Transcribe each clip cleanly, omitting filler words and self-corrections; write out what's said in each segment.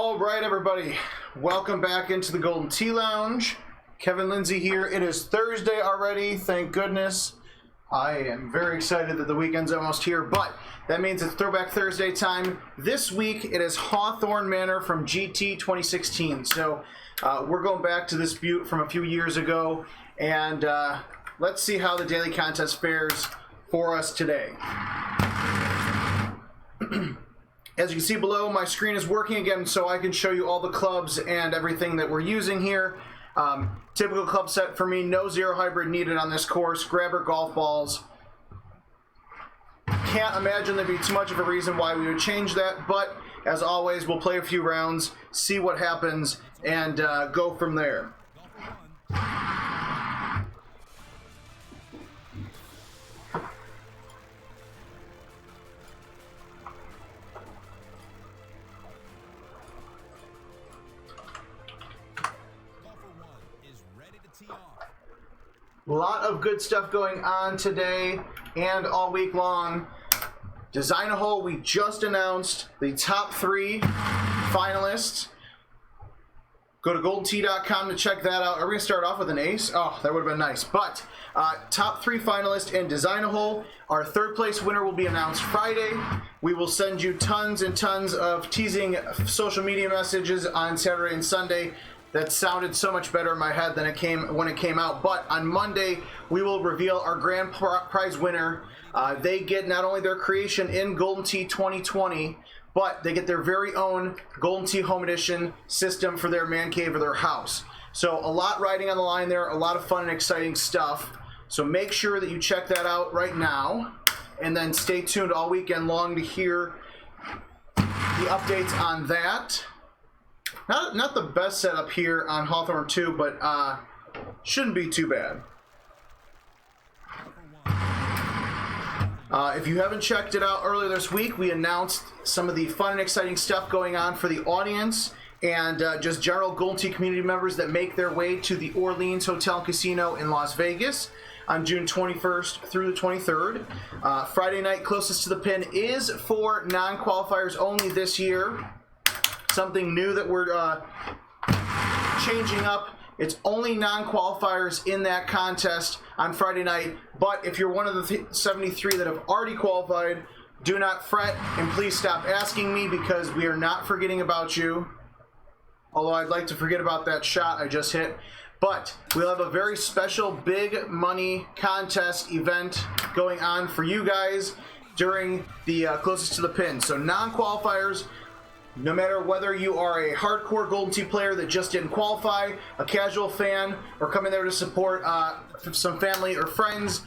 All right, everybody. Welcome back into the Golden Tea Lounge. Kevin Lindsay here. It is Thursday already, thank goodness. I am very excited that the weekend's almost here, but that means it's Throwback Thursday time. This week, it is Hawthorne Manor from GT 2016. So we're going back to this butte from a few years ago, and let's see how the daily contest fares for us today. As you can see below, my screen is working again, so I can show you all the clubs and everything that we're using here. Typical club set for me, no zero hybrid needed on this course. Grabber golf balls. Can't imagine there'd be too much of a reason why we would change that, but as always, we'll play a few rounds, see what happens, and go from there. A lot of good stuff going on today and all week long. Design a Hole, we just announced the top 3 finalists. Go to goldentea.com to check that out. Are we going to start off with an ace? Oh, that would have been nice. But top 3 finalists in Design a Hole. Our third place winner will be announced Friday. We will send you tons and tons of teasing social media messages on Saturday and Sunday. That sounded so much better in my head than when it came out. But on Monday, we will reveal our grand prize winner. They get not only their creation in Golden Tea 2020, but they get their very own Golden Tea Home Edition system for their man cave or their house. So a lot riding on the line there, a lot of fun and exciting stuff. So make sure that you check that out right now. And then stay tuned all weekend long to hear the updates on that. Not the best setup here on Hawthorne 2, but shouldn't be too bad. If you haven't checked it out earlier this week, we announced some of the fun and exciting stuff going on for the audience and just general Golden Tea community members that make their way to the Orleans Hotel and Casino in Las Vegas on June 21st through the 23rd. Friday night closest to the pin is for non-qualifiers only this year. Something new that we're changing up. It's only non-qualifiers in that contest on Friday night. But if you're one of the 73 that have already qualified, do not fret and please stop asking me because we are not forgetting about you. Although I'd like to forget about that shot I just hit. But we'll have a very special big money contest event going on for you guys during the closest to the pin. So non-qualifiers, no matter whether you are a hardcore Golden Tea player that just didn't qualify, a casual fan, or coming there to support some family or friends,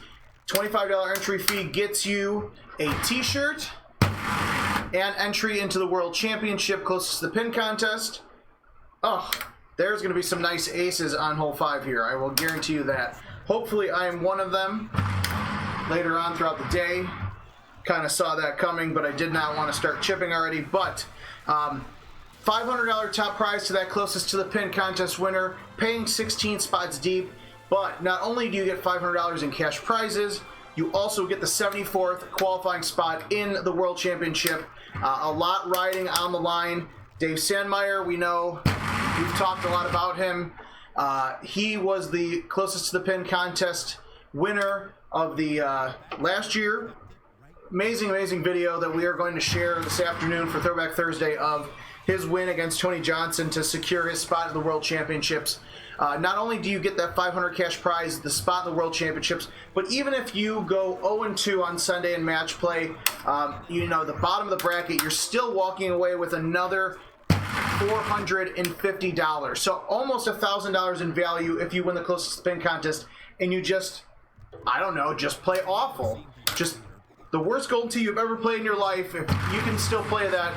$25 entry fee gets you a t-shirt and entry into the World Championship closest to the pin contest. Oh, there's going to be some nice aces on hole 5 here. I will guarantee you that. Hopefully I am one of them later on throughout the day. Kind of saw that coming, but I did not want to start chipping already. But $500 top prize to that closest to the pin contest winner, paying 16 spots deep. But not only do you get $500 in cash prizes, you also get the 74th qualifying spot in the World Championship. A lot riding on the line. Dave Sandmeyer, we know, we've talked a lot about him. He was the closest to the pin contest winner of the last year. Amazing video that we are going to share this afternoon for Throwback Thursday of his win against Tony Johnson to secure his spot in the World Championships. Not only do you get that $500 cash prize, the spot in the World Championships, but even if you go 0-2 on Sunday in match play, you know, the bottom of the bracket, you're still walking away with another $450. So almost $1,000 in value if you win the closest spin contest and you just, I don't know, just play awful. Just the worst Golden Tea you've ever played in your life, if you can still play that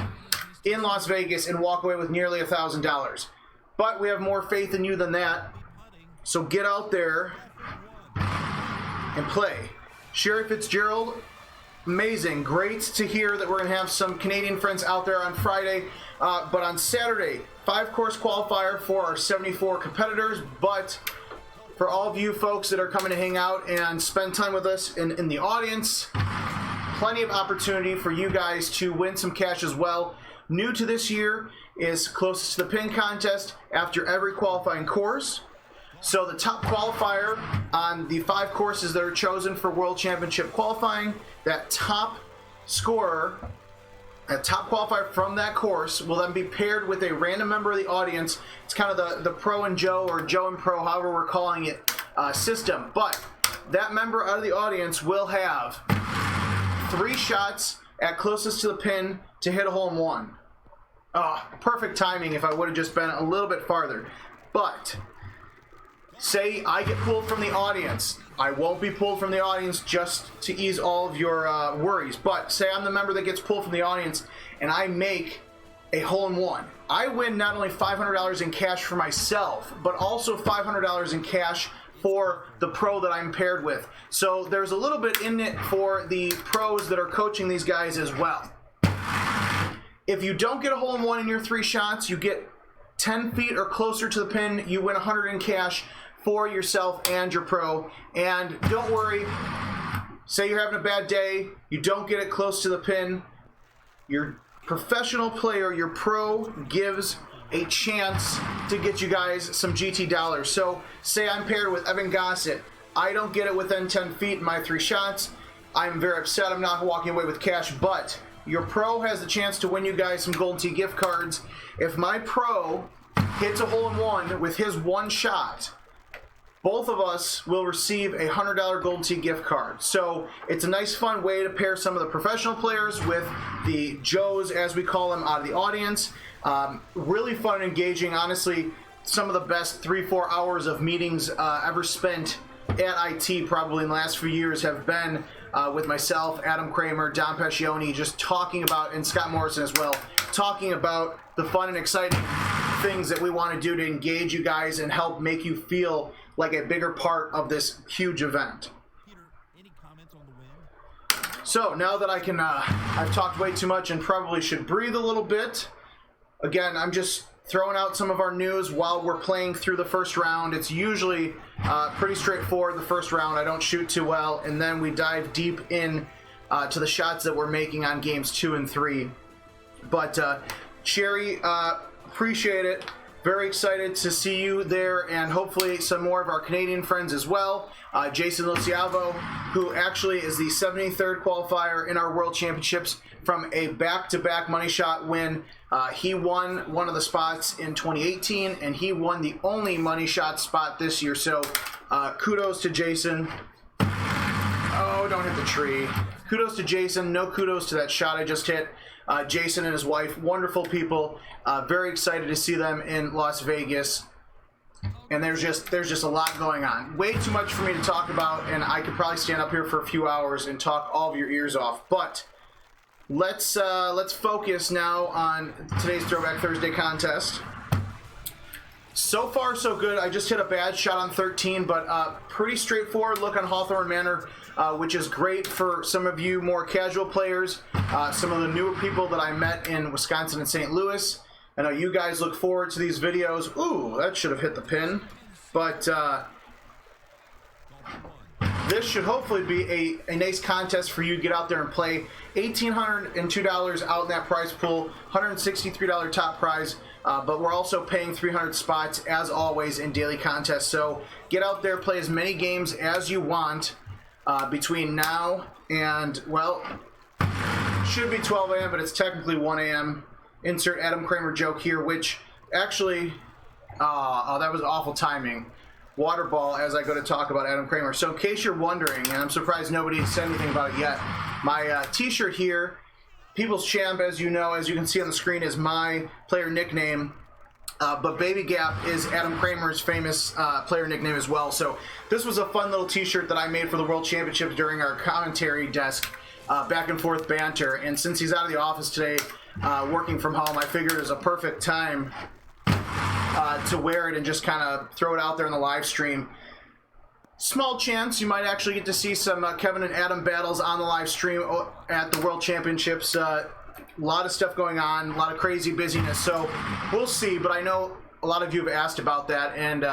in Las Vegas and walk away with nearly $1,000. But we have more faith in you than that. So get out there and play. Sherry Fitzgerald, amazing. Great to hear that we're going to have some Canadian friends out there on Friday. But on Saturday, 5-course qualifier for our 74 competitors. But for all of you folks that are coming to hang out and spend time with us in the audience, plenty of opportunity for you guys to win some cash as well. new to this year is closest to the pin contest after every qualifying course. So the top qualifier on the 5 courses that are chosen for World Championship qualifying, that top scorer, a top qualifier from that course, will then be paired with a random member of the audience. It's kind of the Pro and Joe, or Joe and Pro, however we're calling it, system. But that member out of the audience will have 3 shots at closest to the pin to hit a hole-in-one. Perfect timing if I would have just been a little bit farther. But say I get pulled from the audience. I won't be pulled from the audience, just to ease all of your worries. But say I'm the member that gets pulled from the audience and I make a hole-in-one. I win not only $500 in cash for myself, but also $500 in cash for the pro that I'm paired with. So there's a little bit in it for the pros that are coaching these guys as well. If you don't get a hole-in-one in your 3 shots, you get 10 feet or closer to the pin, you win $100 in cash for yourself and your pro. And don't worry, say you're having a bad day, you don't get it close to the pin, your professional player, your pro, gives a chance to get you guys some GT dollars. So say I'm paired with Evan Gossett, I don't get it within 10 feet in my 3 shots, I'm very upset, I'm not walking away with cash, but your pro has the chance to win you guys some Golden Tee gift cards. If my pro hits a hole-in-one with his 1 shot, both of us will receive a $100 Golden Tee gift card. So it's a nice, fun way to pair some of the professional players with the Joes, as we call them, out of the audience. Really fun and engaging. Honestly, some of the best 3-4 hours of meetings ever spent at IT probably in the last few years have been with myself, Adam Kramer, Don Pescioni, just talking about, and Scott Morrison as well, talking about the fun and exciting things that we want to do to engage you guys and help make you feel like a bigger part of this huge event. Peter, any comments on the win? So now that I've talked way too much and probably should breathe a little bit. Again, I'm just throwing out some of our news while we're playing through the first round. It's usually pretty straightforward, the first round. I don't shoot too well, and then we dive deep in to the shots that we're making on games 2 and 3. But Sherry, appreciate it. Very excited to see you there, and hopefully some more of our Canadian friends as well. Jason Luciavo, who actually is the 73rd qualifier in our World Championships from a back-to-back money shot win. He won one of the spots in 2018, and he won the only money shot spot this year. So kudos to Jason. Oh, don't hit the tree. Kudos to Jason. No kudos to that shot I just hit. Jason and his wife, wonderful people. Very excited to see them in Las Vegas. And there's just a lot going on. Way too much for me to talk about, and I could probably stand up here for a few hours and talk all of your ears off. But let's focus now on today's Throwback Thursday contest. So far, so good. I just hit a bad shot on 13, but pretty straightforward look on Hawthorne Manor, which is great for some of you more casual players, some of the newer people that I met in Wisconsin and St. Louis. I know you guys look forward to these videos. Ooh, that should have hit the pin. But this should hopefully be a nice contest for you to get out there and play. $1,802 out in that prize pool, $163 top prize. But we're also paying 300 spots, as always, in daily contests. So get out there, play as many games as you want between now and, well, should be 12 a.m., but it's technically 1 a.m. Insert Adam Kramer joke here, which actually, that was awful timing. Water ball as I go to talk about Adam Kramer. So in case you're wondering, and I'm surprised nobody said anything about it yet, my t-shirt here, People's Champ, as you know, as you can see on the screen, is my player nickname. But Baby Gap is Adam Kramer's famous player nickname as well. So this was a fun little t-shirt that I made for the World Championships during our commentary desk back and forth banter. And since he's out of the office today, working from home, I figured it was a perfect time to wear it and just kind of throw it out there in the live stream. Small chance you might actually get to see some Kevin and Adam battles on the live stream at the World Championships. A lot of stuff going on, a lot of crazy busyness, so we'll see. But I know a lot of you have asked about that, and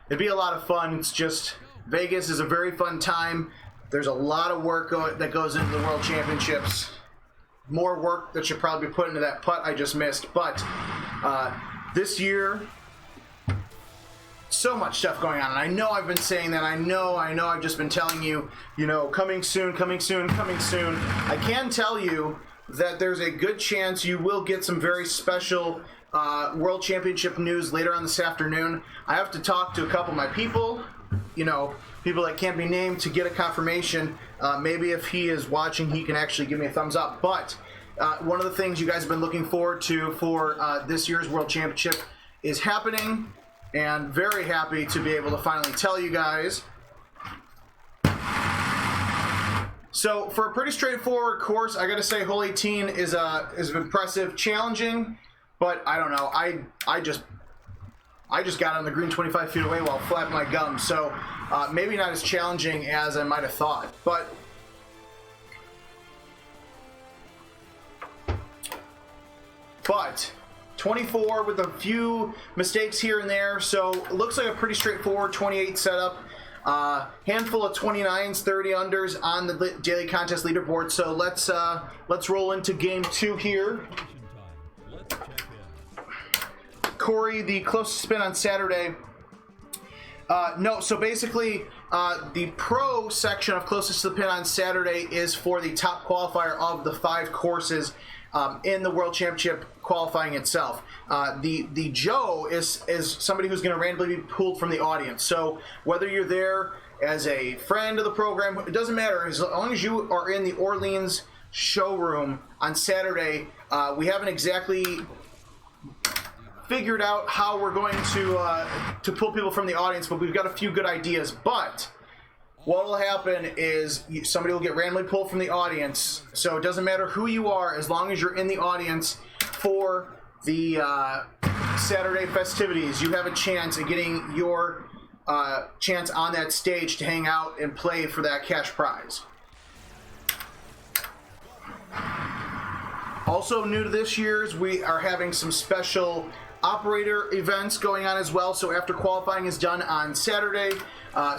it'd be a lot of fun. It's just, Vegas is a very fun time. There's a lot of work that goes into the World Championships. more work that should probably be put into that putt I just missed. But this year, so much stuff going on. And I know I've been saying that. I know I've just been telling you, coming soon, coming soon, coming soon. I can tell you that there's a good chance you will get some very special World Championship news later on this afternoon. I have to talk to a couple of my people, people that can't be named, to get a confirmation. Maybe if he is watching, he can actually give me a thumbs up. But one of the things you guys have been looking forward to for this year's World Championship is happening, and very happy to be able to finally tell you guys. So for a pretty straightforward course, I got to say hole 18 is impressive, challenging, but I don't know. I just got on the green 25 feet away while flapping my gums, so maybe not as challenging as I might have thought. But 24 with a few mistakes here and there, so it looks like a pretty straightforward 28 setup. Handful of 29s, 30 unders on the daily contest leaderboard. So let's roll into game 2 here. Corey, the closest spin on Saturday. No, so basically the pro section of closest to the pin on Saturday is for the top qualifier of the 5 courses in the World Championship qualifying itself. The Joe is somebody who's going to randomly be pulled from the audience. So whether you're there as a friend of the program, it doesn't matter. As long as you are in the Orleans showroom on Saturday, we haven't exactly figured out how we're going to pull people from the audience, but we've got a few good ideas. But what will happen is somebody will get randomly pulled from the audience. So it doesn't matter who you are, as long as you're in the audience for the Saturday festivities, you have a chance at getting your chance on that stage to hang out and play for that cash prize. Also new to this year's, we are having some special operator events going on as well. So after qualifying is done on Saturday,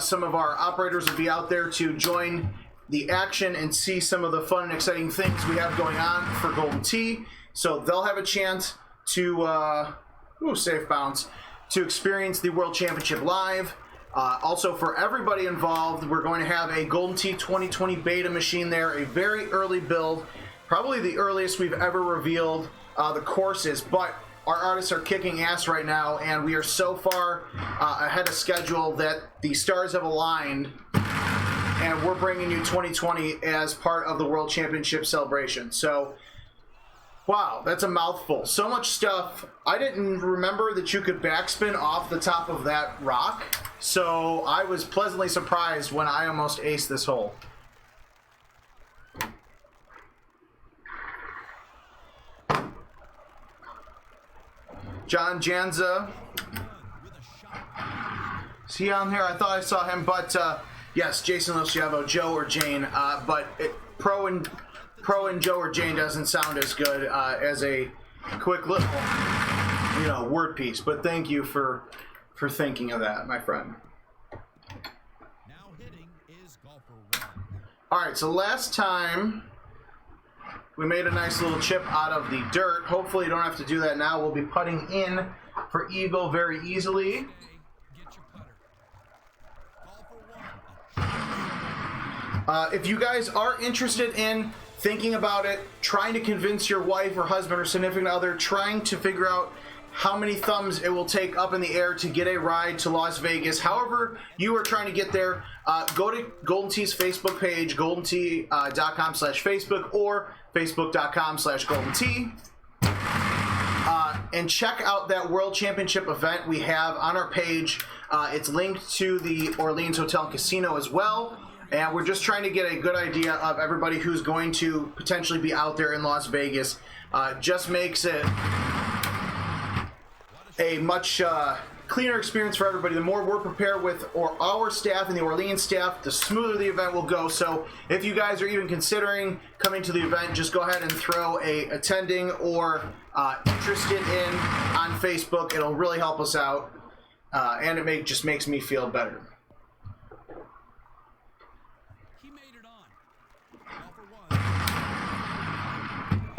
some of our operators will be out there to join the action and see some of the fun and exciting things we have going on for Golden Tee. So they'll have a chance to, safe bounce, to experience the World Championship live. Also for everybody involved, we're going to have a Golden Tee 2020 beta machine there, a very early build, probably the earliest we've ever revealed the courses, but our artists are kicking ass right now, and we are so far ahead of schedule that the stars have aligned, and we're bringing you 2020 as part of the World Championship celebration. So, wow, that's a mouthful. So much stuff. I didn't remember that you could backspin off the top of that rock, so I was pleasantly surprised when I almost aced this hole. John Janza. Is he on here? I thought I saw him, but yes, Jason Luciavo, Joe or Jane. But pro and Joe or Jane doesn't sound as good as a quick little, word piece. But thank you for thinking of that, my friend. Now hitting is golfer 1. All right, so last time we made a nice little chip out of the dirt. Hopefully you don't have to do that now. We'll be putting in for eagle very easily. Get your putter. Golfer 1. If you guys are interested in thinking about it, trying to convince your wife or husband or significant other, trying to figure out how many thumbs it will take up in the air to get a ride to Las Vegas, however you are trying to get there, go to Golden Tee's Facebook page, goldentee.com/Facebook or facebook.com/Golden Tee, and check out that World Championship event we have on our page. It's linked to the Orleans Hotel and Casino as well, and we're just trying to get a good idea of everybody who's going to potentially be out there in Las Vegas. Just makes it a much cleaner experience for everybody. The more we're prepared with our staff and the Orleans staff, the smoother the event will go. So if you guys are even considering coming to the event, just go ahead and throw a attending or interested in on Facebook. It'll really help us out, and it just makes me feel better. He made it on. Golfer 1.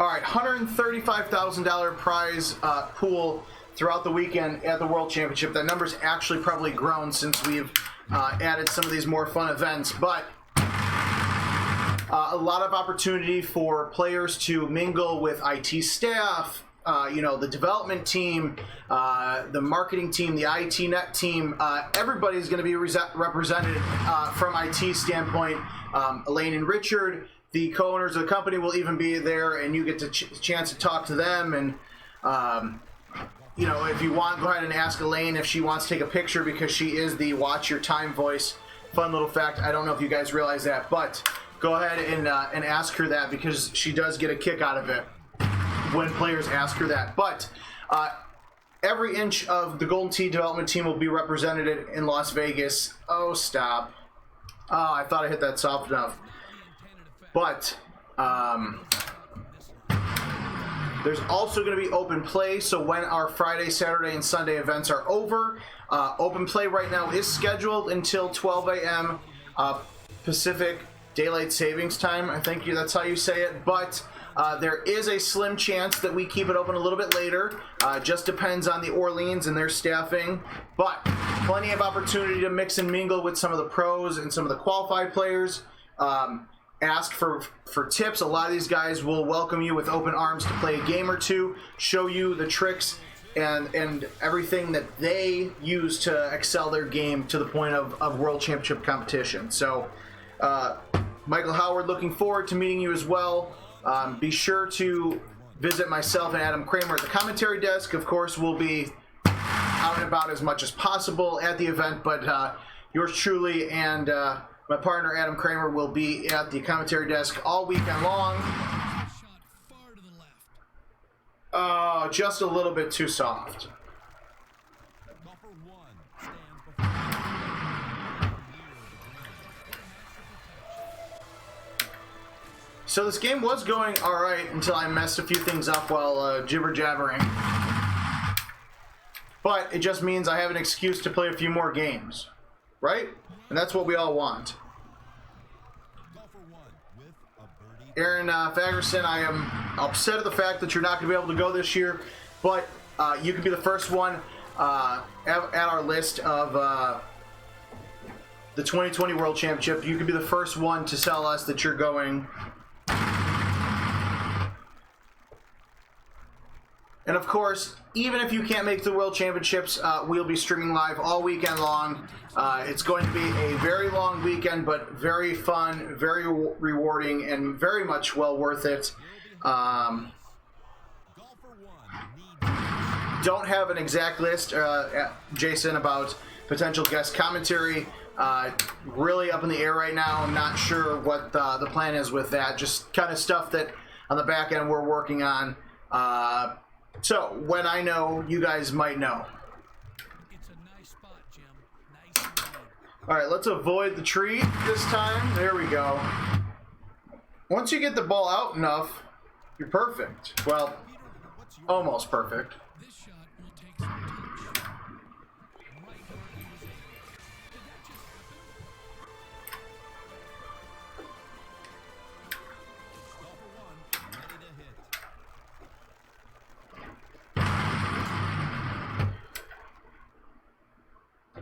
All right, $135,000 prize pool throughout the weekend at the World Championship. That number's actually probably grown since we've added some of these more fun events, but a lot of opportunity for players to mingle with IT staff, the development team, the marketing team, the IT net team. Everybody's going to be represented from IT standpoint. Elaine and Richard, the co-owners of the company, will even be there, and you get the chance to talk to them. And if you want, go ahead and ask Elaine if she wants to take a picture, because she is the Watch Your Time voice. Fun little fact. I don't know if you guys realize that, but go ahead and ask her that, because she does get a kick out of it when players ask her that. But every inch of the Golden Tee development team will be represented in Las Vegas. Oh, stop. Oh, I thought I hit that soft enough. But there's also going to be open play. So when our Friday, Saturday, and Sunday events are over, open play right now is scheduled until 12 a.m. Pacific Daylight Savings Time. I think that's how you say it. But there is a slim chance that we keep it open a little bit later. Just depends on the Orleans and their staffing. But plenty of opportunity to mix and mingle with some of the pros and some of the qualified players. Ask for tips. A lot of these guys will welcome you with open arms to play a game or two, show you the tricks and everything that they use to excel their game to the point of World Championship competition. So, Michael Howard, looking forward to meeting you as well. Be sure to visit myself and Adam Kramer at the commentary desk. Of course, we'll be out and about as much as possible at the event, but yours truly and my partner Adam Kramer will be at the commentary desk all weekend long. Oh, just a little bit too soft. So this game was going all right until I messed a few things up while jibber-jabbering. But it just means I have an excuse to play a few more games, right? And that's what we all want. Aaron Fagerson, I am upset at the fact that you're not going to be able to go this year, but you could be the first one at our list of the 2020 World Championship. You could be the first one to tell us that you're going. And of course, even if you can't make the World Championships, we'll be streaming live all weekend long. It's going to be a very long weekend, but very fun, very rewarding, and very much well worth it. Don't have an exact list, Jason, about potential guest commentary. Really up in the air right now. I'm not sure what the plan is with that. Just kind of stuff that on the back end we're working on. So when I know, you guys might know. It's a nice spot, Jim. Nice spot. All right, let's avoid the tree this time. There we go. Once you get the ball out enough, you're perfect. Well, almost perfect. This shot will take some touch. Right where he was able. Did that just happen? Golfer one, ready to hit.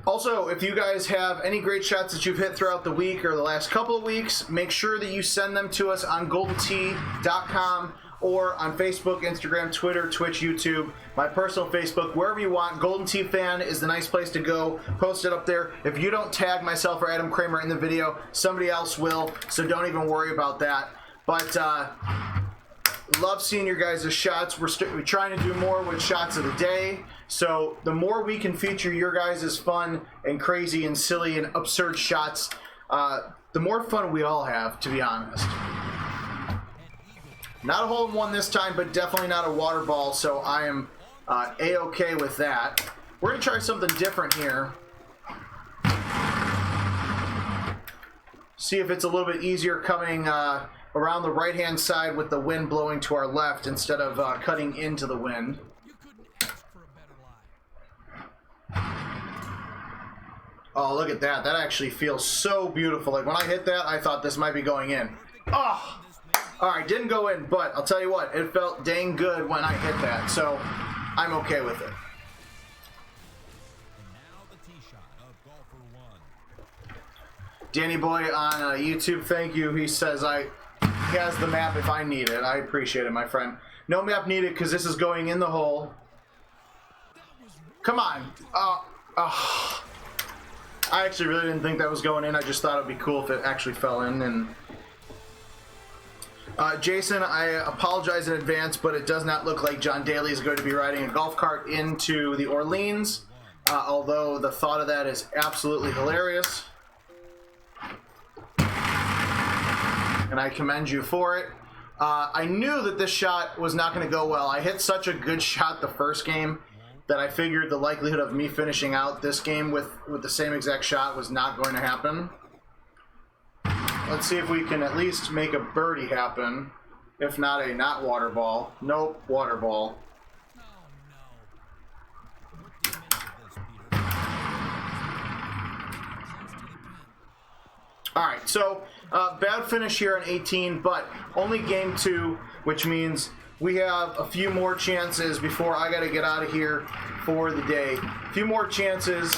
Also, if you guys have any great shots that you've hit throughout the week or the last couple of weeks, make sure that you send them to us on goldentee.com or on Facebook, Instagram, Twitter, Twitch, YouTube, my personal Facebook, wherever you want. Golden Tee Fan is the nice place to go. Post it up there. If you don't tag myself or Adam Kramer in the video, somebody else will, so don't even worry about that. But love seeing your guys' shots. We're trying to do more with shots of the day. So the more we can feature your guys' fun and crazy and silly and absurd shots, the more fun we all have, to be honest. Not a hole-in-one this time, but definitely not a water ball, so I am A-okay with that. We're going to try something different here. See if it's a little bit easier coming around the right-hand side with the wind blowing to our left instead of cutting into the wind. You couldn't ask for a better lie. Oh, look at that. That actually feels so beautiful. Like, when I hit that, I thought this might be going in. Oh! This may be All right, didn't go in, but I'll tell you what, it felt dang good when I hit that, so I'm okay with it. Danny Boy on YouTube, thank you. He says he has the map if I need it. I appreciate it, my friend. No map needed because this is going in the hole. Come on. I actually really didn't think that was going in. I just thought it would be cool if it actually fell in. And Jason, I apologize in advance, but it does not look like John Daly is going to be riding a golf cart into the Orleans, although the thought of that is absolutely hilarious. And I commend you for it. I knew that this shot was not going to go well. I hit such a good shot the first game that I figured the likelihood of me finishing out this game with the same exact shot was not going to happen. Let's see if we can at least make a birdie happen. If not a not water ball. Nope, water ball. Alright, so bad finish here on 18, but only game 2, which means we have a few more chances before I got to get out of here for the day. A few more chances.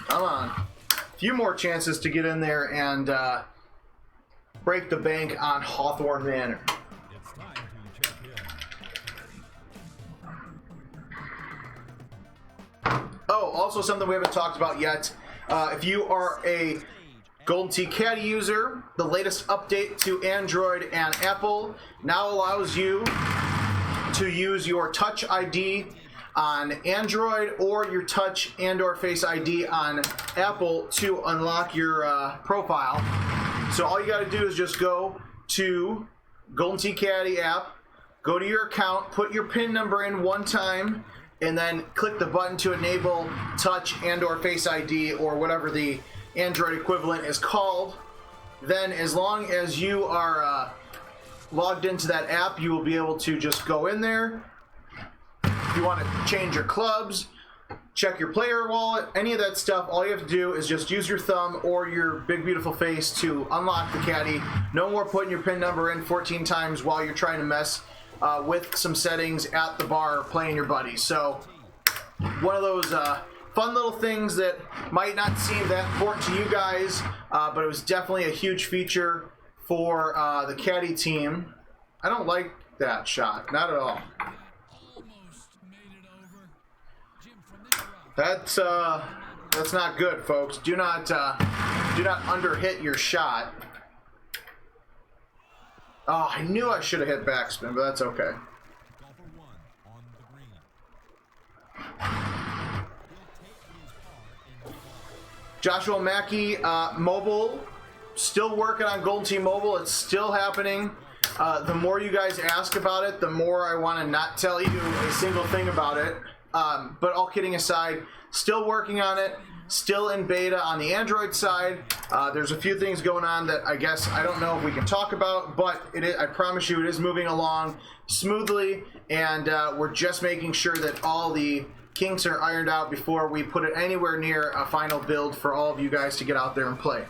Come on. A few more chances to get in there and break the bank on Hawthorne Manor. It's time to check in. Oh, also something we haven't talked about yet. If you are a Golden Tee Caddy user, the latest update to Android and Apple now allows you to use your Touch ID on Android or your Touch and/or Face ID on Apple to unlock your profile. So all you got to do is just go to Golden Tee Caddy app, go to your account, put your PIN number in one time, and then click the button to enable Touch and/or Face ID or whatever the Android equivalent is called. Then as long as you are logged into that app, you will be able to just go in there. If you want to change your clubs, check your player wallet, any of that stuff, all you have to do is just use your thumb or your big beautiful face to unlock the caddy. No more putting your PIN number in 14 times while you're trying to mess with some settings at the bar playing your buddies. So one of those fun little things that might not seem that important to you guys, but it was definitely a huge feature for the caddy team. I don't like that shot, not at all. Almost made it over. Jim, from this route. That's not good, folks. Do not underhit your shot. Oh, I knew I should have hit backspin, but that's okay. Golfer 1 on the green. Joshua Mackey, mobile, still working on Golden Tee Mobile. It's still happening. The more you guys ask about it, the more I want to not tell you a single thing about it. But all kidding aside, still working on it. Still in beta on the Android side. There's a few things going on that I guess I don't know if we can talk about, but I promise you it is moving along smoothly, and we're just making sure that all the kinks are ironed out before we put it anywhere near a final build for all of you guys to get out there and play.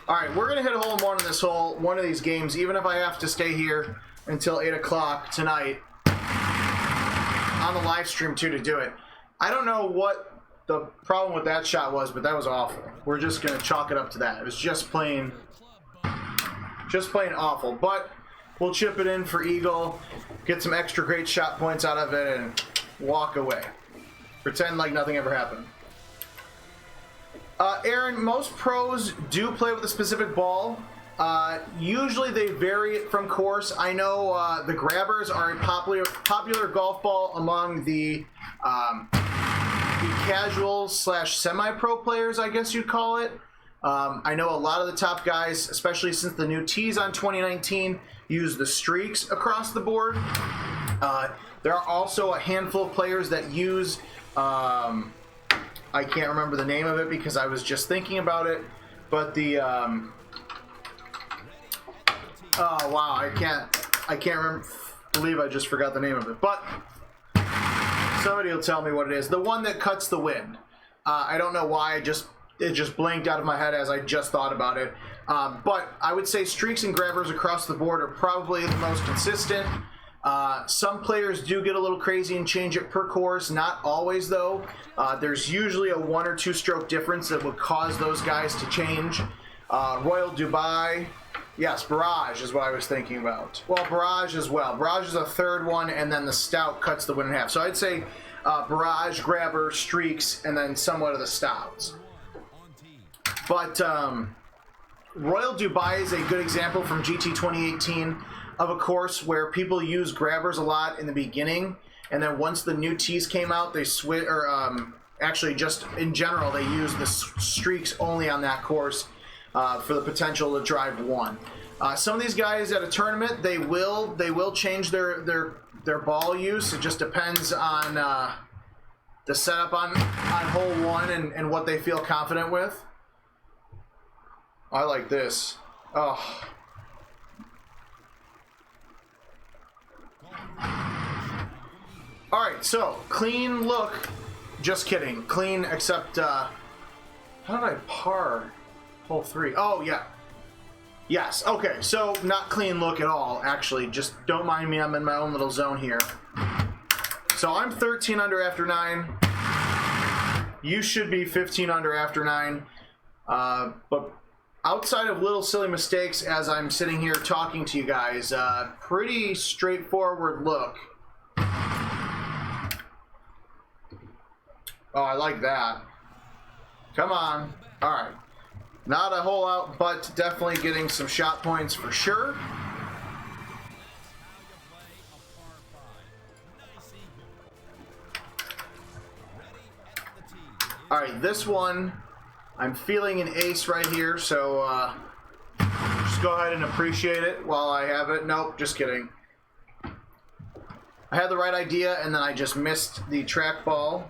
Alright, we're going to hit a hole in one in this hole, one of these games, even if I have to stay here until 8 o'clock tonight on the live stream too to do it. I don't know what the problem with that shot was, but that was awful. We're just going to chalk it up to that. It was just plain awful, but we'll chip it in for eagle, get some extra great shot points out of it, and walk away. Pretend like nothing ever happened. Aaron, most pros do play with a specific ball. Usually they vary it from course. I know the grabbers are a popular golf ball among the casual / semi-pro players, I guess you'd call it. I know a lot of the top guys, especially since the new tees on 2019, use the streaks across the board. There are also a handful of players that use, I can't remember the name of it because I was just thinking about it, but the, oh wow, I can't remember, believe I just forgot the name of it, but somebody will tell me what it is. The one that cuts the wind. I don't know why, I just it just blanked out of my head as I just thought about it. But I would say streaks and grabbers across the board are probably the most consistent. Some players do get a little crazy and change it per course. Not always, though. There's usually a 1 or 2 stroke difference that would cause those guys to change. Royal Dubai. Yes, Barrage is what I was thinking about. Well, Barrage as well. Barrage is a third one, and then the Stout cuts the win in half. So I'd say Barrage, Grabber, Streaks, and then somewhat of the Stouts. But Royal Dubai is a good example from GT 2018 of a course where people use Grabbers a lot in the beginning, and then once the new tees came out, they switch, or actually just in general, they use the Streaks only on that course. For the potential to drive 1. Some of these guys at a tournament, they will change their ball use. It just depends on the setup on hole 1 and what they feel confident with. I like this. Oh. All right, so clean look. Just kidding. Clean, except how did I par? Hole 3. Oh, yeah. Yes. Okay. So not clean look at all, actually. Just don't mind me. I'm in my own little zone here. So I'm 13 under after 9. You should be 15 under after 9. But outside of little silly mistakes as I'm sitting here talking to you guys, pretty straightforward look. Oh, I like that. Come on. All right. Not a hole out, but definitely getting some shot points for sure. All right, this one, I'm feeling an ace right here, so just go ahead and appreciate it while I have it. Nope, just kidding. I had the right idea, and then I just missed the trackball.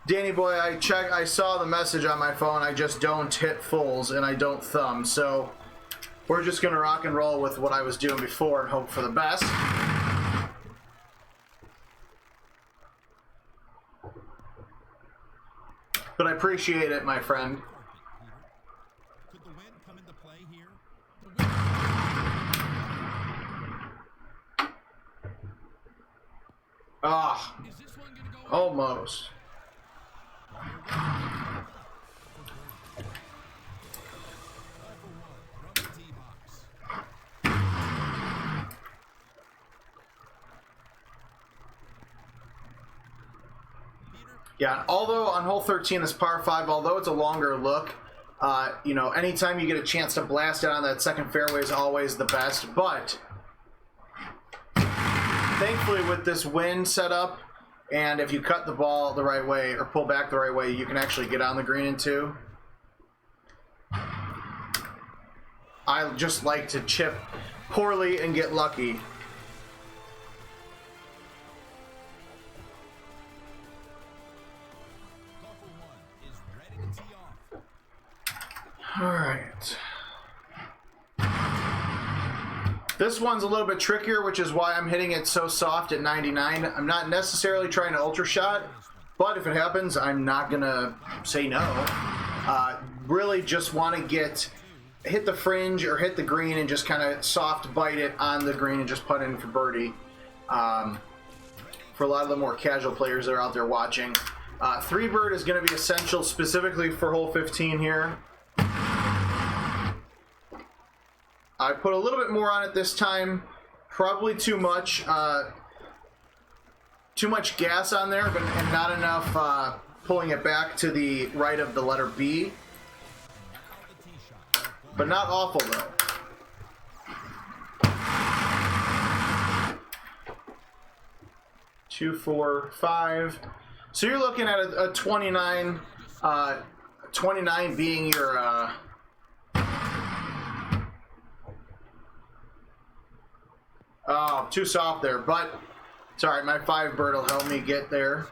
Danny boy, I saw the message on my phone. I just don't hit fulls and I don't thumb. So we're just gonna rock and roll with what I was doing before and hope for the best. But I appreciate it, my friend. Could the wind come into play here? Ah, Is this one gonna go? almost. Yeah, although on hole 13, this par 5, although it's a longer look, you know, anytime you get a chance to blast it on that second fairway is always the best. But thankfully with this wind setup, and if you cut the ball the right way or pull back the right way, you can actually get on the green in 2. I just like to chip poorly and get lucky. All right. This one's a little bit trickier, which is why I'm hitting it so soft at 99. I'm not necessarily trying to ultra shot, but if it happens, I'm not gonna say no. Really just want to hit the fringe or hit the green and just kind of soft bite it on the green and just putt in for birdie. For a lot of the more casual players that are out there watching. 3-bird is going to be essential specifically for hole 15 here. I put a little bit more on it this time, probably too much gas on there, and not enough pulling it back to the right of the letter B. But not awful though. Two, 4, 5. So you're looking at a 29, 29 being your oh, too soft there, but it's all right. My 5-bird will help me get there.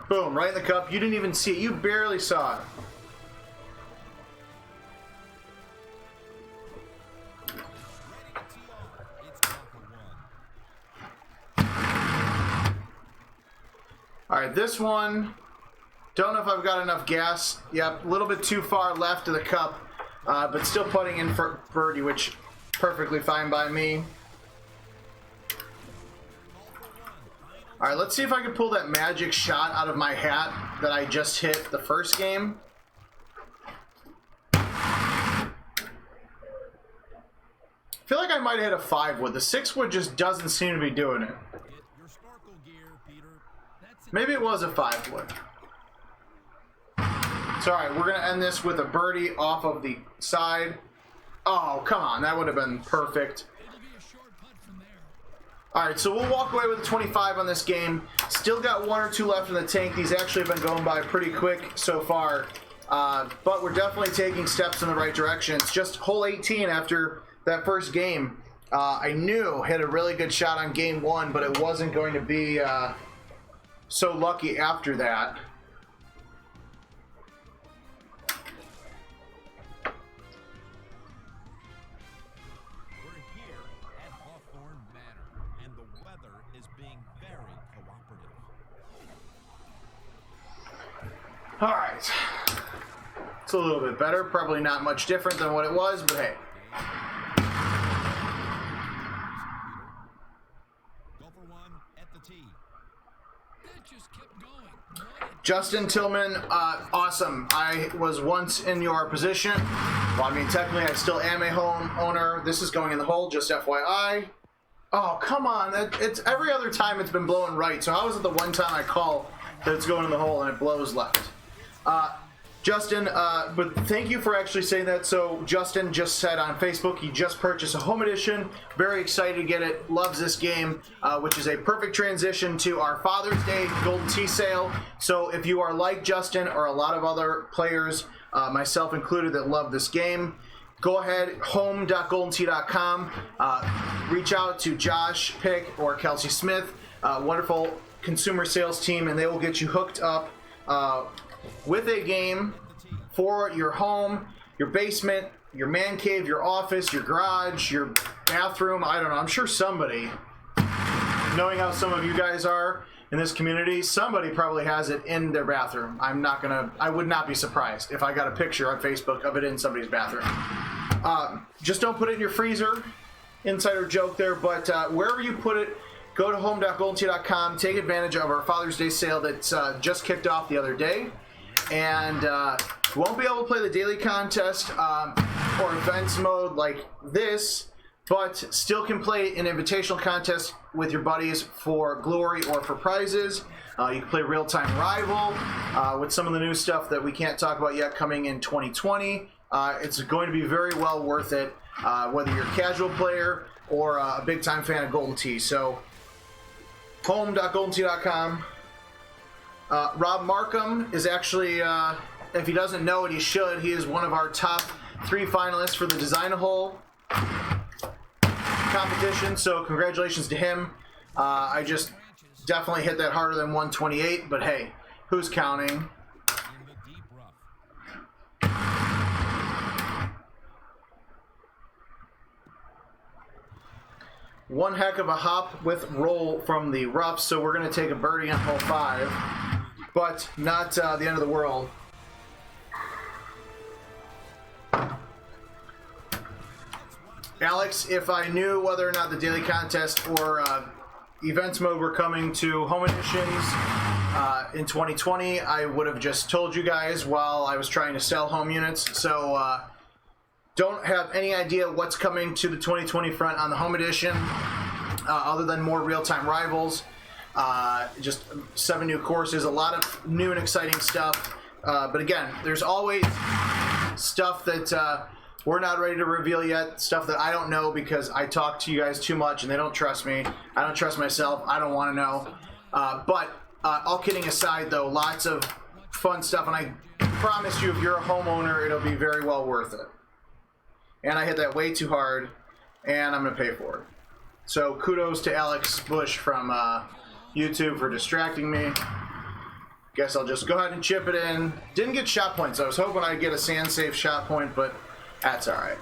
Boom, right in the cup. You didn't even see it. You barely saw it. All right, this one, don't know if I've got enough gas. Yep, a little bit too far left of the cup, but still putting in for birdie, which perfectly fine by me. All right, let's see if I can pull that magic shot out of my hat that I just hit the first game. I feel like I might have hit a 5-wood. The 6-wood just doesn't seem to be doing it. Maybe it was a 5-wood. It's all right. We're going to end this with a birdie off of the side. Oh, come on. That would have been perfect. All right, so we'll walk away with a 25 on this game. Still got 1 or 2 left in the tank. These actually have been going by pretty quick so far. But we're definitely taking steps in the right direction. It's just hole 18 after that first game. I knew hit a really good shot on game 1, but it wasn't going to be so lucky after that. We're here at Hawthorne Manor, and the weather is being very cooperative. All right. It's a little bit better. Probably not much different than what it was, but hey. Go for 1 at the tee. That just kept going. Justin Tillman, awesome. I was once in your position. Well, I mean, technically, I still am a home owner. This is going in the hole, just FYI. Oh, come on. It's every other time it's been blowing right. So how is it the one time I call that it's going in the hole and it blows left? Justin, but thank you for actually saying that. So Justin just said on Facebook he just purchased a home edition. Very excited to get it. Loves this game, which is a perfect transition to our Father's Day Golden Tee sale. So if you are like Justin or a lot of other players, myself included, that love this game, go ahead, home.goldentee.com. Reach out to Josh Pick or Kelsey Smith, wonderful consumer sales team, and they will get you hooked up with a game for your home, your basement, your man cave, your office, your garage, your bathroom. I don't know. I'm sure somebody, knowing how some of you guys are in this community, somebody probably has it in their bathroom. I would not be surprised if I got a picture on Facebook of it in somebody's bathroom. Just don't put it in your freezer. Insider joke there, but wherever you put it, go to home.goldentee.com. Take advantage of our Father's Day sale that's just kicked off the other day. And won't be able to play the daily contest or events mode like this, but still can play an invitational contest with your buddies for glory or for prizes. You can play real-time rival with some of the new stuff that we can't talk about yet coming in 2020. It's going to be very well worth it, whether you're a casual player or a big-time fan of Golden Tee. So home.goldentee.com. Rob Markham is actually, if he doesn't know it, he should. He is one of our top 3 finalists for the Design a Hole competition, so congratulations to him. I just definitely hit that harder than 128, but hey, who's counting? In the deep rough. One heck of a hop with roll from the rough, so we're going to take a birdie on hole 5, but not the end of the world. Alex, if I knew whether or not the daily contest or events mode were coming to home editions in 2020, I would have just told you guys while I was trying to sell home units. So don't have any idea what's coming to the 2020 front on the home edition, other than more real-time rivals, just 7 new courses, a lot of new and exciting stuff. But again, there's always stuff that we're not ready to reveal yet, stuff that I don't know because I talk to you guys too much and they don't trust me. I don't trust myself. I don't want to know. But all kidding aside, though, lots of fun stuff, and I promise you, if you're a homeowner, it'll be very well worth it. And I hit that way too hard, and I'm going to pay for it. So kudos to Alex Bush from YouTube for distracting me. Guess I'll just go ahead and chip it in. Didn't get shot points. I was hoping I'd get a sand safe shot point, but that's all right.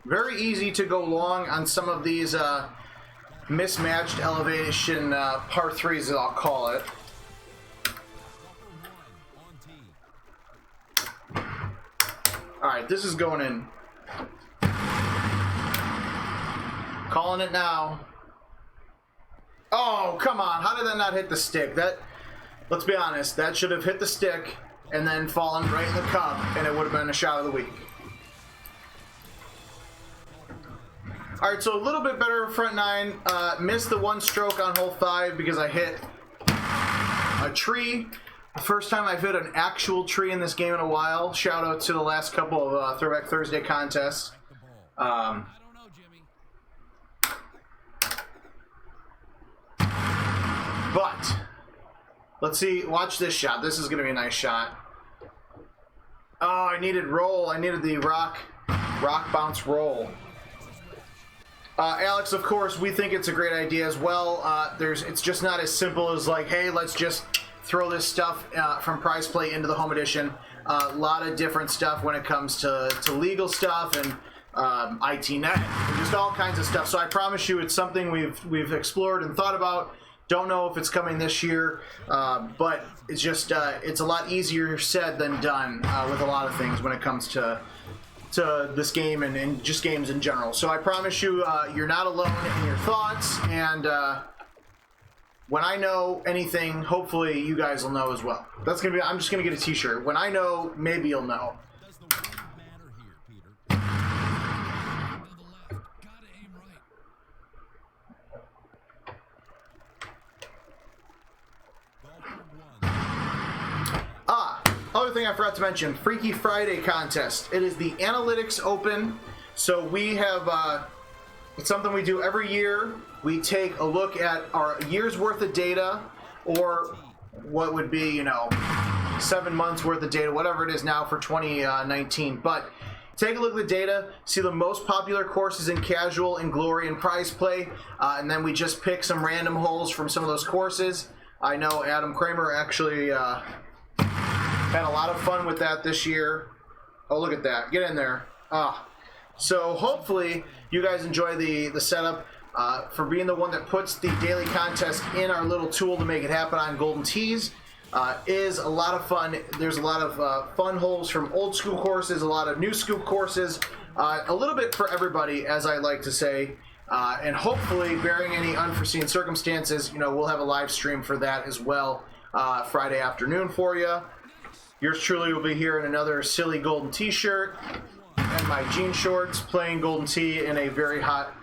very easy to go long on some of these mismatched elevation par 3s, as I'll call it. Alright, this is going in. Calling it now. Oh, come on. How did that not hit the stick? Let's be honest, that should have hit the stick and then fallen right in the cup, and it would have been a shot of the week. Alright, so a little bit better front nine. Missed the one stroke on hole 5 because I hit a tree. The first time I've hit an actual tree in this game in a while. Shout out to the last couple of Throwback Thursday contests. I don't know, Jimmy. But let's see. Watch this shot. This is going to be a nice shot. Oh, I needed roll. I needed the rock bounce roll. Alex, of course, we think it's a great idea as well. It's just not as simple as like, hey, let's just throw this stuff from Prize Play into the Home Edition. A lot of different stuff when it comes to legal stuff and ITnet, and just all kinds of stuff. So I promise you, it's something we've explored and thought about. Don't know if it's coming this year, but it's just it's a lot easier said than done with a lot of things when it comes to this game and just games in general. So I promise you, you're not alone in your thoughts, and when I know anything, hopefully you guys will know as well. That's gonna be. I'm just gonna get a T-shirt. When I know, maybe you'll know. Does the wind matter here, Peter? To the left. Gotta aim right. Golfer 1. Other thing I forgot to mention: Freaky Friday contest. It is the Analytics Open. So we have. It's something we do every year. We take a look at our year's worth of data, or what would be, 7 months worth of data, whatever it is now for 2019. But take a look at the data, see the most popular courses in casual and glory and Prize Play, and then we just pick some random holes from some of those courses. I know Adam Kramer actually had a lot of fun with that this year. Oh, look at that. Get in there. So hopefully you guys enjoy the setup. For being the one that puts the daily contest in our little tool to make it happen on Golden Tees, is a lot of fun. There's a lot of fun holes from old school courses, a lot of new school courses, a little bit for everybody, as I like to say. And hopefully, bearing any unforeseen circumstances, we'll have a live stream for that as well Friday afternoon for you. Yours truly will be here in another silly Golden T-shirt and my jean shorts, playing Golden Tee in a very hot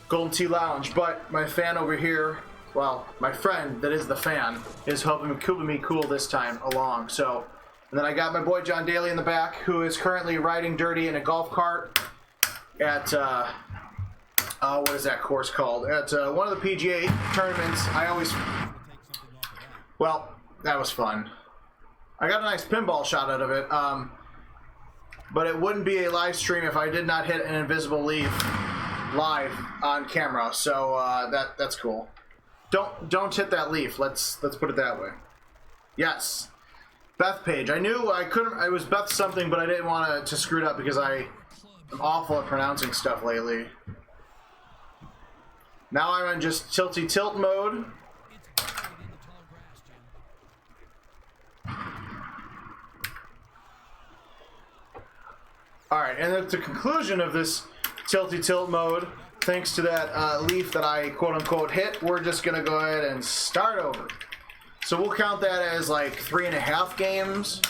Golden Tee lounge. But my fan over here, well, my friend that is the fan, is helping me cool this time along. So, and then I got my boy John Daly in the back, who is currently riding dirty in a golf cart at what is that course called? At one of the PGA tournaments. Well, that was fun. I got a nice pinball shot out of it. But it wouldn't be a live stream if I did not hit an invisible leaf live on camera. So that's cool. Don't hit that leaf. Let's put it that way. Yes, Beth Page. I knew I couldn't. I was Beth something, but I didn't want to screw it up because I'm awful at pronouncing stuff lately. Now I'm in just tilty tilt mode. It's buried in the tall grass, Jim. Alright, and at the conclusion of this tilty tilt mode, thanks to that leaf that I quote-unquote hit, we're just going to go ahead and start over. So we'll count that as like 3.5 games.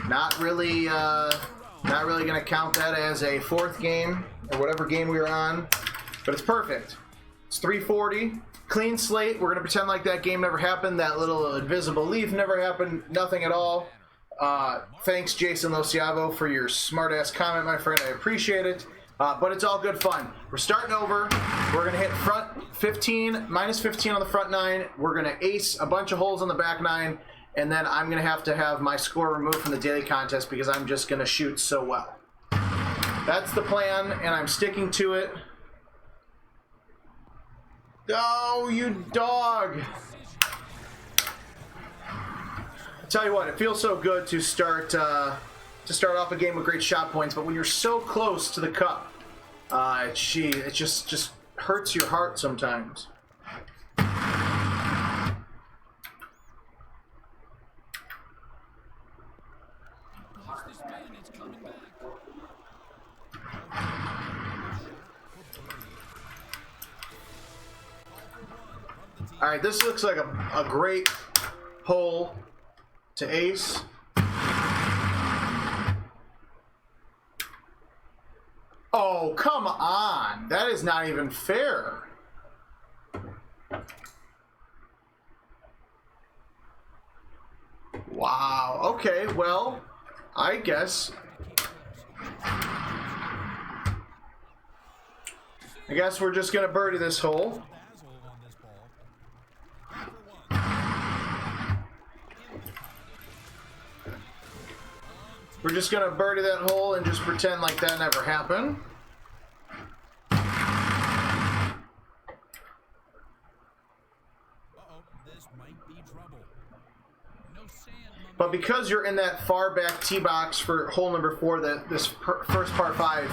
Not really going to count that as a 4th game, or whatever game we were on. But it's perfect. It's 340. Clean slate. We're going to pretend like that game never happened. That little invisible leaf never happened. Nothing at all. Thanks, Jason Lociavo, for your smart-ass comment, my friend. I appreciate it. But it's all good fun. We're starting over. We're going to hit front 15, minus 15 on the front 9. We're going to ace a bunch of holes on the back 9. And then I'm going to have my score removed from the daily contest because I'm just going to shoot so well. That's the plan, and I'm sticking to it. Oh, you dog! Tell you what, it feels so good to start off a game with great shot points, but when you're so close to the cup, Gee, it just hurts your heart sometimes. Watch the spin. It's coming back. All right, this looks like a great hole to ace. Oh, come on. That is not even fair. Wow. Okay, well, I guess we're just going to birdie this hole. We're just gonna birdie that hole and just pretend like that never happened. This might be trouble. No sand, my But because you're in that far back tee box for hole number 4, first par 5,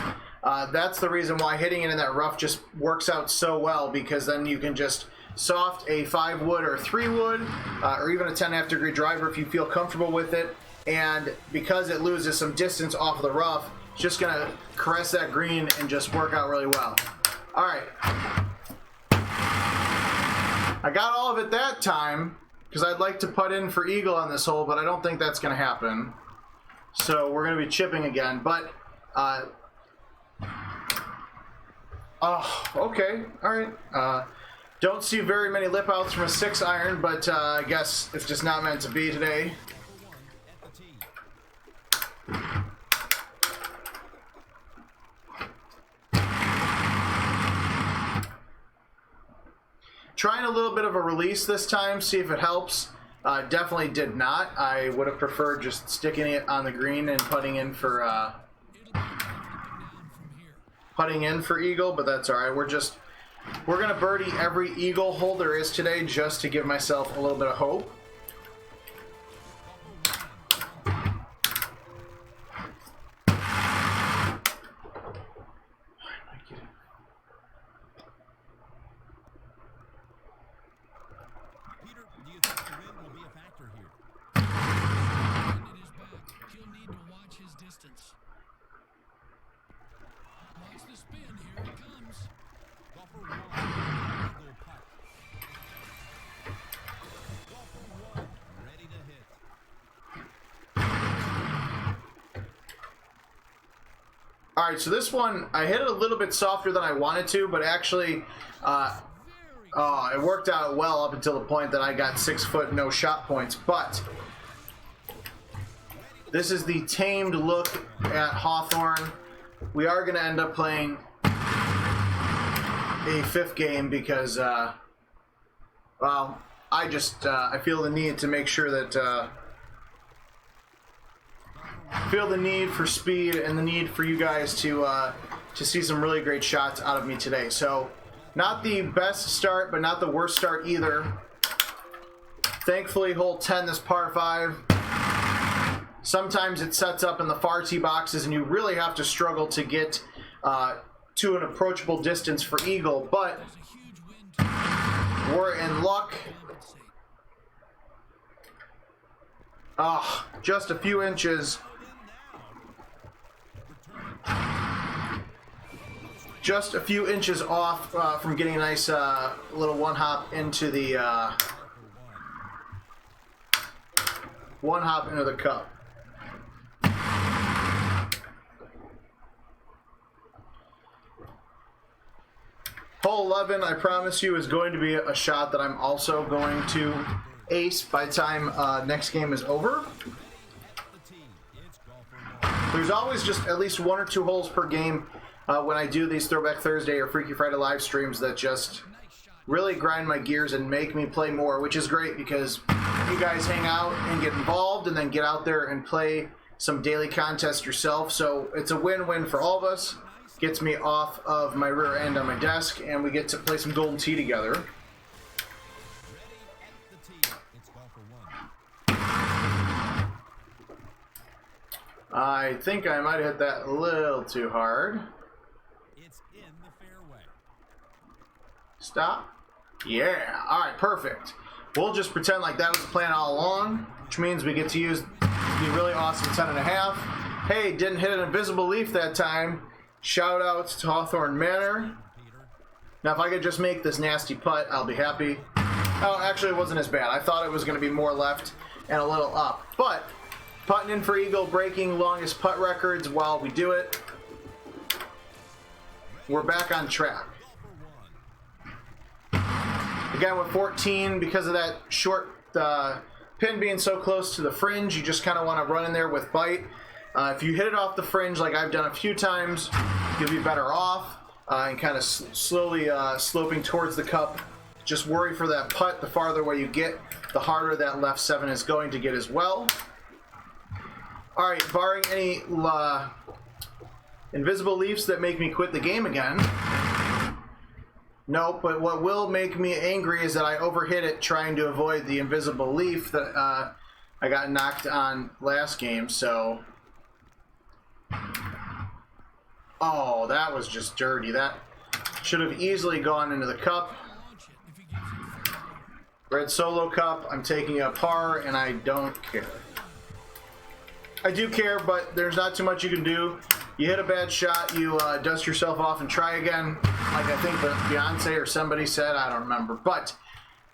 that's the reason why hitting it in that rough just works out so well, because then you can just soft a 5 wood or 3 wood, or even a 10.5 degree driver if you feel comfortable with it. And because it loses some distance off of the rough, it's just going to caress that green and just work out really well. All right. I got all of it that time because I'd like to putt in for eagle on this hole, but I don't think that's going to happen. So we're going to be chipping again. But, oh, okay. All right. Don't see very many lip outs from a 6 iron, but I guess it's just not meant to be today. Trying a little bit of a release this time, see if it helps. Definitely did not. I would have preferred just sticking it on the green and putting in for eagle, but that's all right. We're gonna birdie every eagle hole there is today just to give myself a little bit of hope. All right, so this one, I hit it a little bit softer than I wanted to, but actually, it worked out well up until the point that I got 6 foot no shot points. But this is the tamed look at Hawthorne. We are going to end up playing a 5th game because, well, I feel the need to make sure that, feel the need for speed and the need for you guys to see some really great shots out of me today. So, not the best start, but not the worst start either. Thankfully, hole 10, this par 5. Sometimes it sets up in the far tee boxes, and you really have to struggle to get to an approachable distance for eagle. But we're in luck. Just a few inches. Just a few inches off from getting a nice little one hop into the cup. Hole 11, I promise you, is going to be a shot that I'm also going to ace by the time next game is over. There's always just at least 1 or 2 holes per game when I do these Throwback Thursday or Freaky Friday live streams that just really grind my gears and make me play more, which is great because you guys hang out and get involved and then get out there and play some daily contests yourself. So it's a win-win for all of us. Gets me off of my rear end on my desk, and we get to play some Golden Tee together. I think I might have hit that a little too hard. Stop. Yeah. All right, perfect. We'll just pretend like that was the plan all along, which means we get to use the really awesome 10.5. Hey, didn't hit an invisible leaf that time. Shout out to Hawthorne Manor. Now, if I could just make this nasty putt, I'll be happy. Oh, actually, it wasn't as bad. I thought it was going to be more left and a little up. But putting in for eagle, breaking longest putt records while we do it. We're back on track. Again, with 14, because of that short pin being so close to the fringe, you just kind of want to run in there with bite. If you hit it off the fringe like I've done a few times, you'll be better off and kind of slowly sloping towards the cup. Just worry for that putt. The farther away you get, the harder that left 7 is going to get as well. All right, barring any invisible leaves that make me quit the game again. Nope, but what will make me angry is that I overhit it trying to avoid the invisible leaf that I got knocked on last game, so... Oh, that was just dirty. That should have easily gone into the cup. Red solo cup, I'm taking a par, and I don't care. I do care, but there's not too much you can do. You hit a bad shot, you dust yourself off and try again, like I think Beyonce or somebody said, I don't remember. But,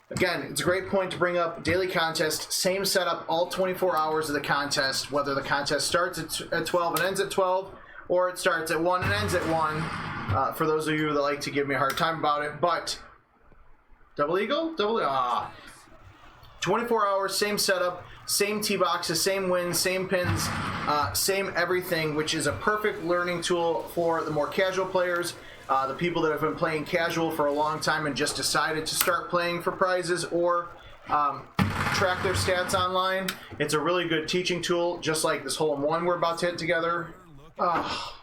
again, it's a great point to bring up. Daily contest, same setup all 24 hours of the contest, whether the contest starts at 12 and ends at 12, or it starts at 1 and ends at 1, for those of you that like to give me a hard time about it. But, double eagle? 24 hours, same setup, same tee boxes, same wins, same pins, same everything, which is a perfect learning tool for the more casual players, the people that have been playing casual for a long time and just decided to start playing for prizes or track their stats online. It's a really good teaching tool, just like this hole-in-one we're about to hit together. I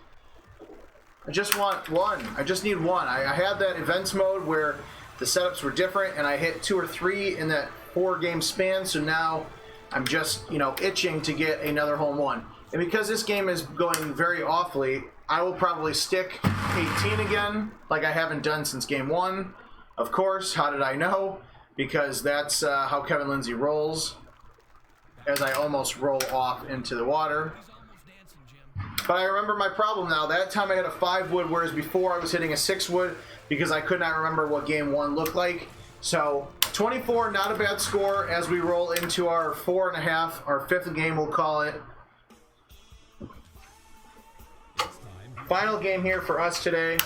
just want one. I just need one. I had that events mode where the setups were different, and I hit 2 or 3 in that 4-game span, so now I'm just, itching to get another hole-in-one. And because this game is going very awfully, I will probably stick 18 again, like I haven't done since game 1. Of course, how did I know? Because that's how Kevin Lindsay rolls, as I almost roll off into the water. But I remember my problem now. That time I hit a 5-wood, whereas before I was hitting a 6-wood because I could not remember what game 1 looked like. So 24, not a bad score as we roll into our 4.5, our 5th game we'll call it. Final game here for us today. It's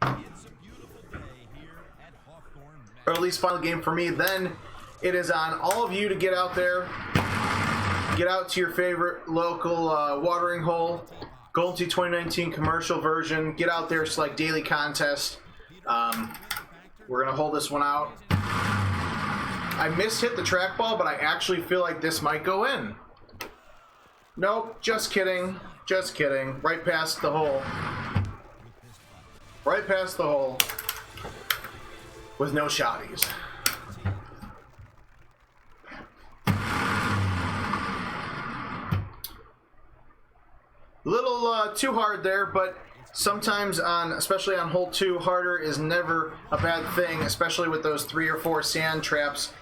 a beautiful day here at Hawthorne Manor. Or at least final game for me. Then it is on all of you to get out there. Get out to your favorite local watering hole. Golden Tee 2019 commercial version. Get out there, select daily contest. We're going to hold this one out. I mishit the trackball, but I actually feel like this might go in. Nope, just kidding. Just kidding. Right past the hole. Right past the hole. With no shotties. Little too hard there, but sometimes especially on hole 2, harder is never a bad thing, especially with those 3 or 4 sand traps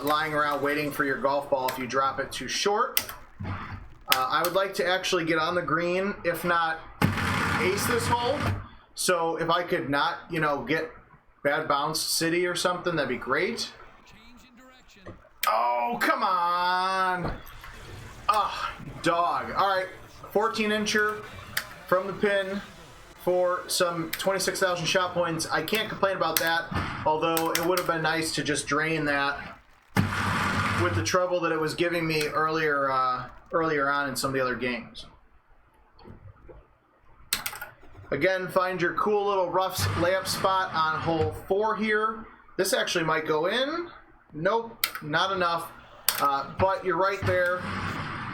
lying around waiting for your golf ball if you drop it too short. I would like to actually get on the green, if not ace this hole. So if I could not, get bad bounce city or something, that'd be great. Oh, come on. Ah, dog. All right. 14-incher from the pin for some 26,000 shot points. I can't complain about that, although it would have been nice to just drain that with the trouble that it was giving me earlier on in some of the other games. Again, find your cool little rough layup spot on hole 4 here. This actually might go in. Nope, not enough. But you're right there.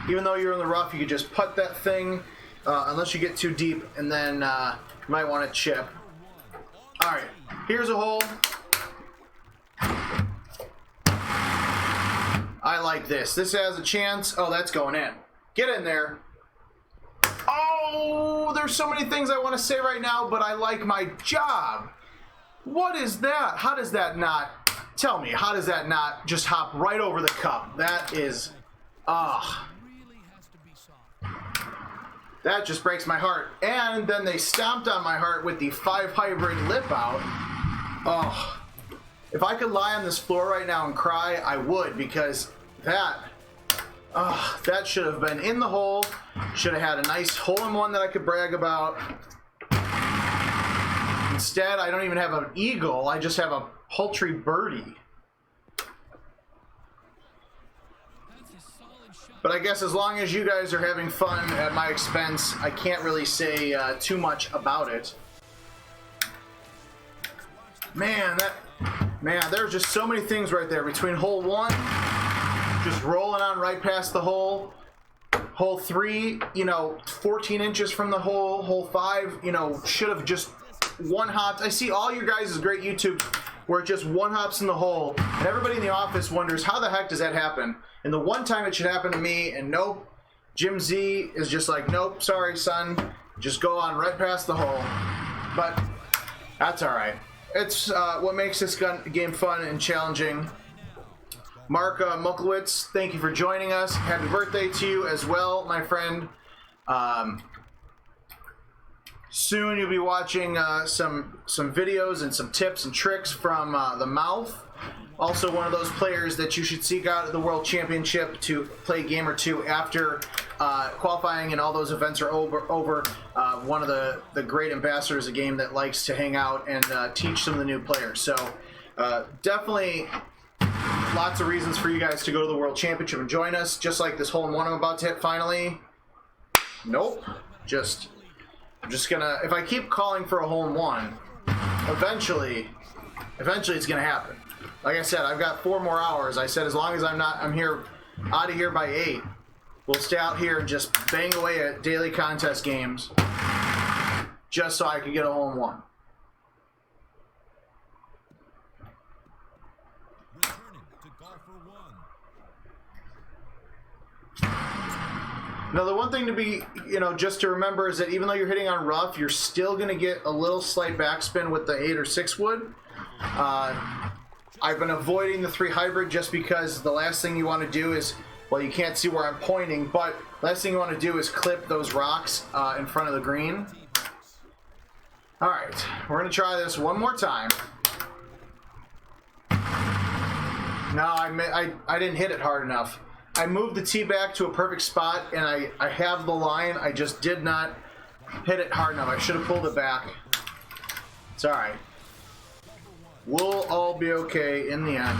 Even though you're in the rough, you could just putt that thing, unless you get too deep, and then you might want to chip. All right, here's a hole. I like this. This has a chance. Oh, that's going in. Get in there. Oh, Oh, there's so many things I want to say right now, but I like my job. What is that? How does that not... Tell me, how does that not just hop right over the cup? That is... Really has to be soft. That just breaks my heart. And then they stomped on my heart with the 5 hybrid lip out. Oh. If I could lie on this floor right now and cry, I would, because that should have been in the hole. Should have had a nice hole-in-one that I could brag about. Instead, I don't even have an eagle. I just have a paltry birdie. That's a solid shot. But I guess as long as you guys are having fun at my expense, I can't really say too much about it. Man, there's just so many things right there between hole 1, just rolling on right past the hole. Hole 3, 14 inches from the hole. Hole 5, should have just one-hopped. I see all your guys' great YouTube where it just one-hops in the hole, and everybody in the office wonders, how the heck does that happen? And the one time it should happen to me, and nope, Jim Z is just like, nope, sorry, son, just go on right past the hole. But that's all right. It's what makes this game fun and challenging. Mark Muklewitz, thank you for joining us. Happy birthday to you as well, my friend. Soon you'll be watching some videos and some tips and tricks from the Mouth. Also one of those players that you should seek out at the World Championship to play a game or two after qualifying and all those events are over. One of the great ambassadors of the game that likes to hang out and teach some of the new players. So definitely lots of reasons for you guys to go to the World Championship and join us. Just like this hole-in-one I'm about to hit finally. Nope. I'm just gonna, if I keep calling for a hole-in-one, eventually it's gonna happen. Like I said, I've got 4 more hours. I said as long as I'm here out of here by 8, we'll stay out here and just bang away at daily contest games just so I can get a hole-in-one. Returning to golfer 1. Now, the one thing to be, just to remember is that even though you're hitting on rough, you're still going to get a little slight backspin with the 8 or 6 wood. I've been avoiding the 3 hybrid just because the last thing you want to do is, well, you can't see where I'm pointing, but last thing you want to do is clip those rocks in front of the green. All right, we're going to try this one more time. No, I didn't hit it hard enough. I moved the tee back to a perfect spot, and I have the line. I just did not hit it hard enough. I should have pulled it back. It's all right. We'll all be okay in the end.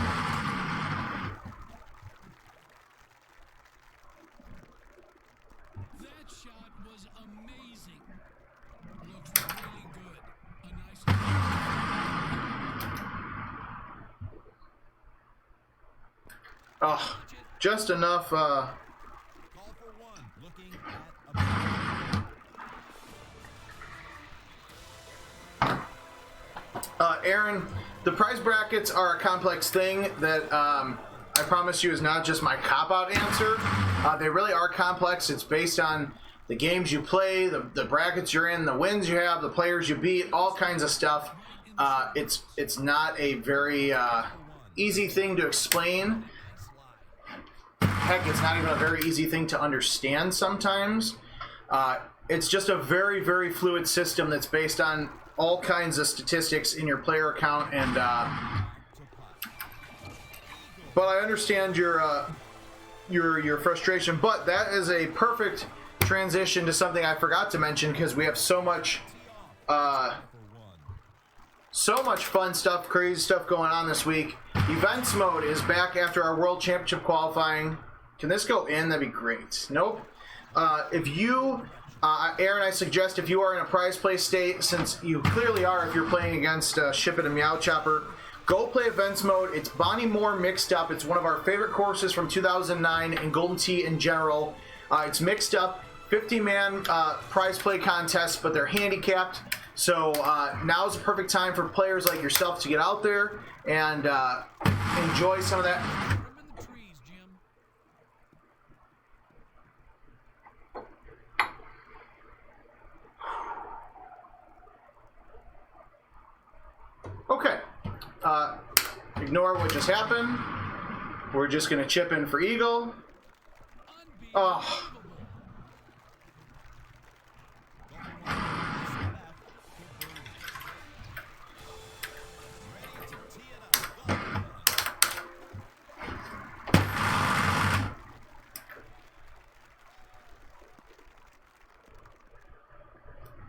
That shot was amazing. Looks really good. A nice. Oh, just enough. Golfer 1 looking at a Aaron, the prize brackets are a complex thing that I promise you is not just my cop-out answer. They really are complex. It's based on the games you play, the brackets you're in, the wins you have, the players you beat, all kinds of stuff. It's not a very easy thing to explain. Heck, it's not even a very easy thing to understand sometimes. It's just a very, very fluid system that's based on all kinds of statistics in your player account, and but I understand your frustration. But that is a perfect transition to something I forgot to mention, because we have so much fun stuff, crazy stuff going on this week. Events mode is back after our World Championship qualifying. Can this go in? That'd be great. Nope. If you Aaron, I suggest if you are in a prize play state, since you clearly are if you're playing against Ship It and Meow Chopper, go play events mode. It's Bonnie Moore mixed up. It's one of our favorite courses from 2009 and Golden Tee in general. It's mixed up, 50-man prize play contests, but they're handicapped. So now's the perfect time for players like yourself to get out there and enjoy some of that. Trim in the trees, Jim. ignore what just happened. We're just going to chip in for eagle. Oh.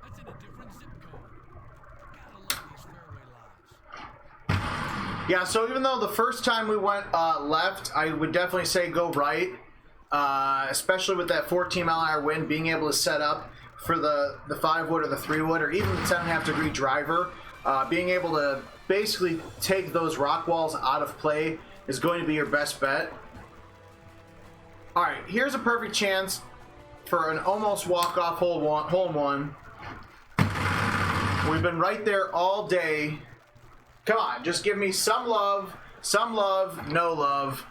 That's in a different zip code. Gotta love these fairway lies. Yeah, so even though the first time we went left, I would definitely say go right. Especially with that 14-mile-an-hour wind, being able to set up for the 5-wood or the 3-wood or even the 10.5-degree driver, being able to basically take those rock walls out of play is going to be your best bet. All right, here's a perfect chance for an almost walk-off hole one. We've been right there all day. Come on, just give me some love, no love.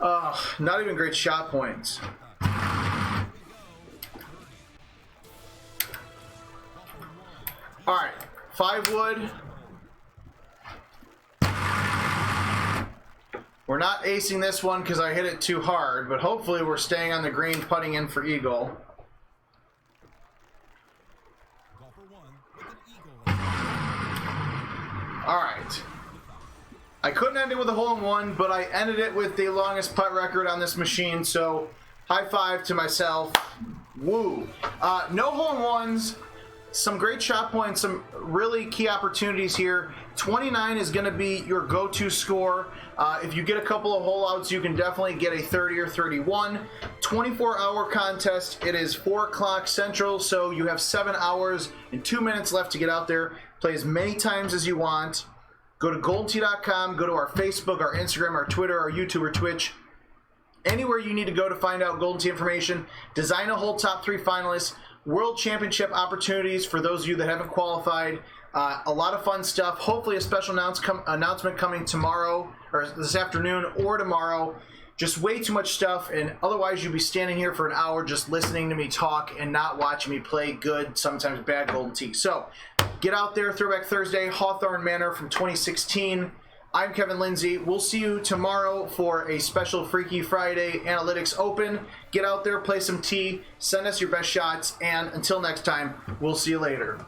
Not even great shot points. All right, 5-wood. We're not acing this one because I hit it too hard, but hopefully we're staying on the green, putting in for eagle. Golfer 1 with an eagle. All right. I couldn't end it with a hole-in-one, but I ended it with the longest putt record on this machine, so high five to myself. Woo. No hole-in-ones, some great shot points, some really key opportunities here. 29 is going to be your go-to score. If you get a couple of hole-outs, you can definitely get a 30 or 31. 24-hour contest. It is 4 o'clock Central, so you have 7 hours and 2 minutes left to get out there. Play as many times as you want. Go to goldtee.com, go to our Facebook, our Instagram, our Twitter, our YouTube, or Twitch. Anywhere you need to go to find out Golden Tee information. Design a hole top 3 finalists. World Championship opportunities for those of you that haven't qualified. A lot of fun stuff. Hopefully a special announcement coming tomorrow, or this afternoon, or tomorrow. Just way too much stuff, and otherwise you'd be standing here for an hour just listening to me talk and not watching me play good, sometimes bad Golden Tee. So, get out there, Throwback Thursday, Hawthorne Manor from 2016. I'm Kevin Lindsay. We'll see you tomorrow for a special Freaky Friday Analytics Open. Get out there, play some tee, send us your best shots, and until next time, we'll see you later.